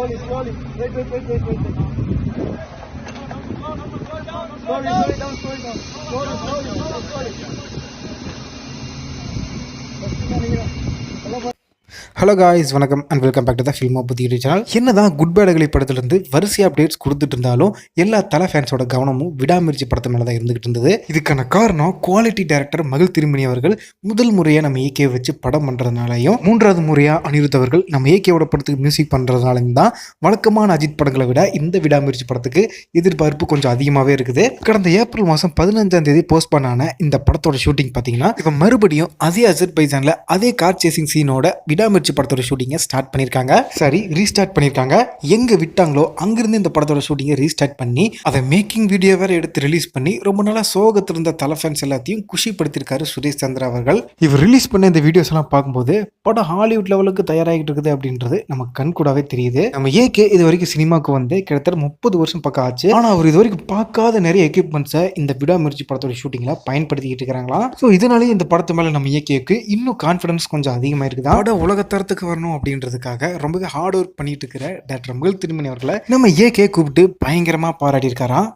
slowly, slowly. Wait. Slowly down. Slowly. Hello guys, வணக்கம் and welcome back to the film of the channel. என்னதான் good bad ugly படத்துலேருந்து வரிசை updates கொடுத்துட்டு இருந்தாலும் எல்லா தலை ஃபேன்ஸோட கவனமும் விடாமுயற்சி படத்து மேலே தான் இருந்துகிட்டு இருந்தது. இதுக்கான காரணம் குவாலிட்டி டைரக்டர் மகிழ் திருமணி அவர்கள் முதல் முறையாக நம்ம ஏகே வச்சு படம் பண்ணுறதுனாலையும், மூன்றாவது முறையாக அனிருத் அவர்கள் நம்ம ஏகேவோட படத்துக்கு மியூசிக் பண்ணுறதுனாலையும் தான் வழக்கமான அஜித் படங்களை விட இந்த விடாமுயற்சி படத்துக்கு எதிர்பார்ப்பு கொஞ்சம் அதிகமாகவே இருக்குது. கடந்த ஏப்ரல் மாதம் 15ஆம் தேதி போஸ்ட் பண்ணான இந்த படத்தோட ஷூட்டிங் பார்த்தீங்கன்னா இப்போ மறுபடியும் அதே அஜர்பைஜானில் அதே கார் சேசிங் சீனோட விடாமுயற்சி படத்தோட ஷூட்டிங்கை ஸ்டார்ட் பண்ணியிருக்காங்க. ரீஸ்டார்ட் பண்ணியிருக்காங்க. எங்கே விட்டாங்களோ அங்கிருந்து இந்த படத்தோட ஷூட்டிங்கை ரீஸ்டார்ட் பண்ணி அதை மேக்கிங் வீடியோ வேற எடுத்து ரிலீஸ் பண்ணி ரொம்ப நாளாக சோகத்தில் இருந்த தலை ஃபேன்ஸ் எல்லாத்தையும் குஷிப்படுத்திருக்காரு சுரேஷ் சந்திரா அவர்கள். இவர் ரிலீஸ் பண்ண இந்த வீடியோஸ் எல்லாம் பார்க்கும்போது படம் ஹாலிவுட் லெவலுக்கு தயாராகிட்டு இருக்குது அப்படின்றது நமக்கு கண் கூடாவே தெரியுது. நம்ம ஏகே இது வரைக்கும் சினிமாவுக்கு வந்து கிட்டத்தட்ட 30 வருஷம் பக்கம் ஆச்சு. ஆனால் அவர் இது வரைக்கும் பார்க்காத நிறைய எக்யூப்மெண்ட்ஸை இந்த விடாமுயற்சி படத்தோட ஷூட்டிங்கில் பயன்படுத்திக்கிட்டு இருக்கிறாங்களாம். ஸோ இதனாலே இந்த படத்து மேலே நம்ம ஏகேக்கு இன்னும் கான்ஃபிடன்ஸ் கொஞ்சம் அதிகமாக இருக்குதா. படம் உலகத்தரத்துக்கு வரணும் அப்படின்றதுக்காக ரொம்பவே ஹார்ட் ஒர்க் பண்ணிட்டு இருக்கிற டாக்டர் மகிழ் திருமணி அவர்களை நம்ம ஏகே கூப்பிட்டு பயங்கரமாக பாராட்டி இருக்காராம்.